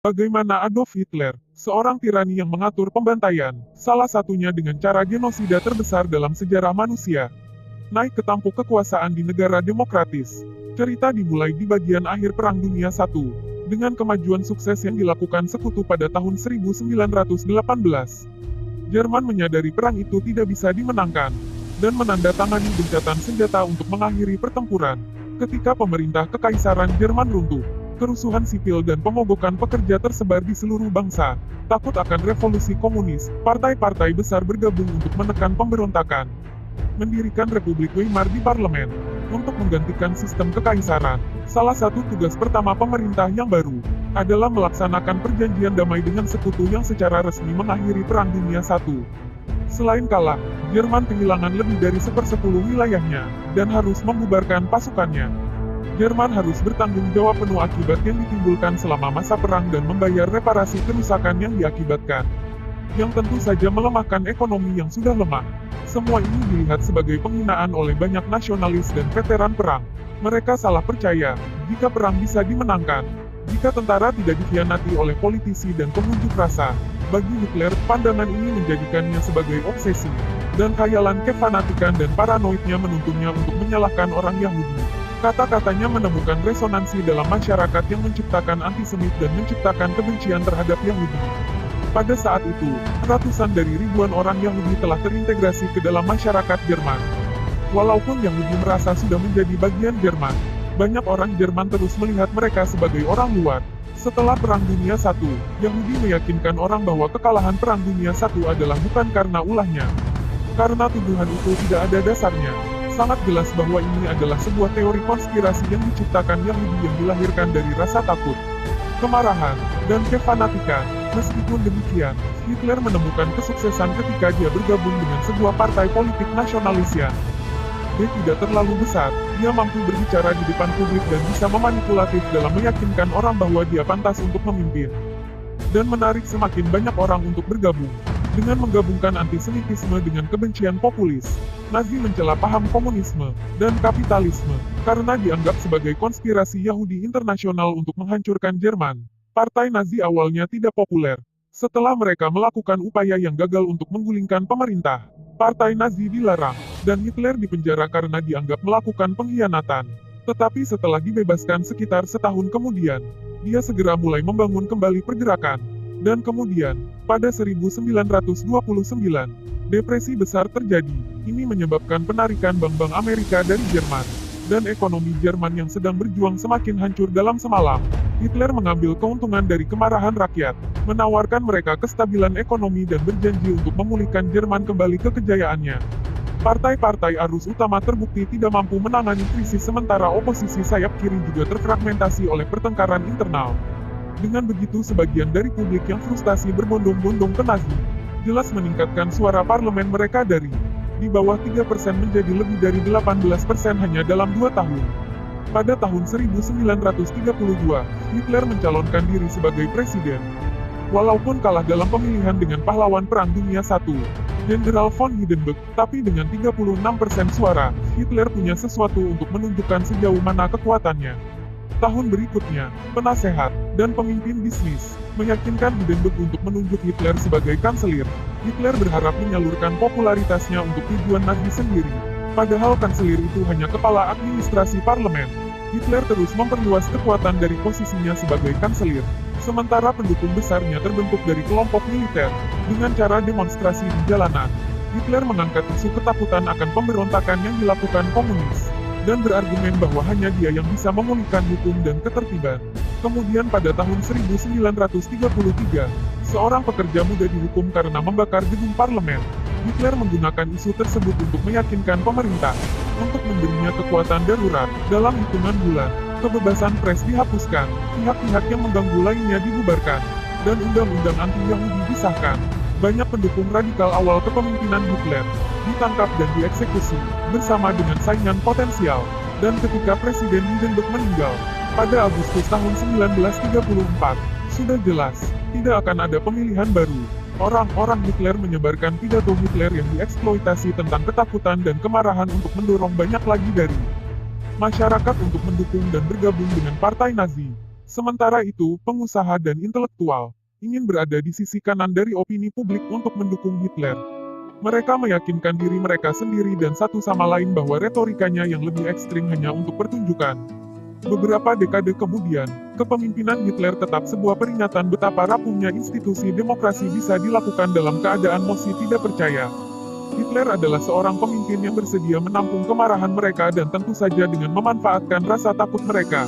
Bagaimana Adolf Hitler, seorang tirani yang mengatur pembantaian, salah satunya dengan cara genosida terbesar dalam sejarah manusia, naik ke tampuk kekuasaan di negara demokratis. Cerita dimulai di bagian akhir Perang Dunia I, dengan kemajuan sukses yang dilakukan sekutu pada tahun 1918. Jerman menyadari perang itu tidak bisa dimenangkan, dan menandatangani gencatan senjata untuk mengakhiri pertempuran. Ketika pemerintah Kekaisaran Jerman runtuh, kerusuhan sipil dan pemogokan pekerja tersebar di seluruh bangsa. Takut akan revolusi komunis, partai-partai besar bergabung untuk menekan pemberontakan. Mendirikan Republik Weimar di parlemen, untuk menggantikan sistem kekaisaran. Salah satu tugas pertama pemerintah yang baru, adalah melaksanakan perjanjian damai dengan sekutu yang secara resmi mengakhiri Perang Dunia I. Selain kalah, Jerman kehilangan lebih dari 1/10 wilayahnya, dan harus membubarkan pasukannya. Jerman harus bertanggung jawab penuh akibat yang ditimbulkan selama masa perang dan membayar reparasi kerusakan yang diakibatkan. Yang tentu saja melemahkan ekonomi yang sudah lemah. Semua ini dilihat sebagai penghinaan oleh banyak nasionalis dan veteran perang. Mereka salah percaya, jika perang bisa dimenangkan, jika tentara tidak dikhianati oleh politisi dan pengunjuk rasa. Bagi Hitler, pandangan ini menjadikannya sebagai obsesi, dan khayalan kefanatikan dan paranoidnya menuntunnya untuk menyalahkan orang Yahudi. Kata-katanya menemukan resonansi dalam masyarakat yang menciptakan antisemit dan menciptakan kebencian terhadap Yahudi. Pada saat itu, ratusan dari ribuan orang Yahudi telah terintegrasi ke dalam masyarakat Jerman. Walaupun Yahudi merasa sudah menjadi bagian Jerman, banyak orang Jerman terus melihat mereka sebagai orang luar. Setelah Perang Dunia I, Yahudi meyakinkan orang bahwa kekalahan Perang Dunia I adalah bukan karena ulahnya. Karena tuduhan itu tidak ada dasarnya. Sangat jelas bahwa ini adalah sebuah teori konspirasi yang diciptakan Yahudi yang dilahirkan dari rasa takut, kemarahan, dan kefanatikan. Meskipun demikian, Hitler menemukan kesuksesan ketika dia bergabung dengan sebuah partai politik nasionalis yang tidak terlalu besar. Dia mampu berbicara di depan publik dan bisa memanipulatif dalam meyakinkan orang bahwa dia pantas untuk memimpin, dan menarik semakin banyak orang untuk bergabung. Dengan menggabungkan antisemitisme dengan kebencian populis, Nazi mencela paham komunisme dan kapitalisme, karena dianggap sebagai konspirasi Yahudi internasional untuk menghancurkan Jerman. Partai Nazi awalnya tidak populer. Setelah mereka melakukan upaya yang gagal untuk menggulingkan pemerintah, partai Nazi dilarang, dan Hitler dipenjara karena dianggap melakukan pengkhianatan. Tetapi setelah dibebaskan sekitar setahun kemudian, dia segera mulai membangun kembali pergerakan. Dan kemudian, pada 1929, depresi besar terjadi. Ini menyebabkan penarikan bank-bank Amerika dari Jerman. Dan ekonomi Jerman yang sedang berjuang semakin hancur dalam semalam. Hitler mengambil keuntungan dari kemarahan rakyat, menawarkan mereka kestabilan ekonomi dan berjanji untuk memulihkan Jerman kembali ke kejayaannya. Partai-partai arus utama terbukti tidak mampu menangani krisis sementara oposisi sayap kiri juga terfragmentasi oleh pertengkaran internal. Dengan begitu sebagian dari publik yang frustasi berbondong-bondong ke Nazi, jelas meningkatkan suara parlemen mereka dari di bawah 3% menjadi lebih dari 18% hanya dalam 2 tahun. Pada tahun 1932, Hitler mencalonkan diri sebagai presiden. Walaupun kalah dalam pemilihan dengan pahlawan Perang Dunia I, Jenderal von Hindenburg, tapi dengan 36% suara, Hitler punya sesuatu untuk menunjukkan sejauh mana kekuatannya. Tahun berikutnya, penasehat dan pemimpin bisnis meyakinkan Hindenburg untuk menunjuk Hitler sebagai kanselir. Hitler berharap menyalurkan popularitasnya untuk tujuan Nazi sendiri. Padahal kanselir itu hanya kepala administrasi parlemen. Hitler terus memperluas kekuatan dari posisinya sebagai kanselir. Sementara pendukung besarnya terbentuk dari kelompok militer. Dengan cara demonstrasi di jalanan, Hitler mengangkat isu ketakutan akan pemberontakan yang dilakukan komunis, dan berargumen bahwa hanya dia yang bisa memulihkan hukum dan ketertiban. Kemudian pada tahun 1933, seorang pekerja muda dihukum karena membakar gedung parlemen. Hitler menggunakan isu tersebut untuk meyakinkan pemerintah untuk memberinya kekuatan darurat. Dalam hitungan bulan, kebebasan pers dihapuskan, pihak-pihak yang mengganggu lainnya dibubarkan, dan undang-undang anti-Yahudi disahkan. Banyak pendukung radikal awal kepemimpinan Hitler ditangkap dan dieksekusi, bersama dengan saingan potensial. Dan ketika Presiden Hindenburg meninggal, pada Agustus tahun 1934, sudah jelas, tidak akan ada pemilihan baru. Orang-orang Hitler menyebarkan pidato Hitler yang dieksploitasi tentang ketakutan dan kemarahan untuk mendorong banyak lagi dari masyarakat untuk mendukung dan bergabung dengan partai Nazi. Sementara itu, pengusaha dan intelektual ingin berada di sisi kanan dari opini publik untuk mendukung Hitler. Mereka meyakinkan diri mereka sendiri dan satu sama lain bahwa retorikanya yang lebih ekstrim hanya untuk pertunjukan. Beberapa dekade kemudian, kepemimpinan Hitler tetap sebuah peringatan betapa rapuhnya institusi demokrasi bisa dilakukan dalam keadaan Nazi tidak percaya. Hitler adalah seorang pemimpin yang bersedia menampung kemarahan mereka dan tentu saja dengan memanfaatkan rasa takut mereka.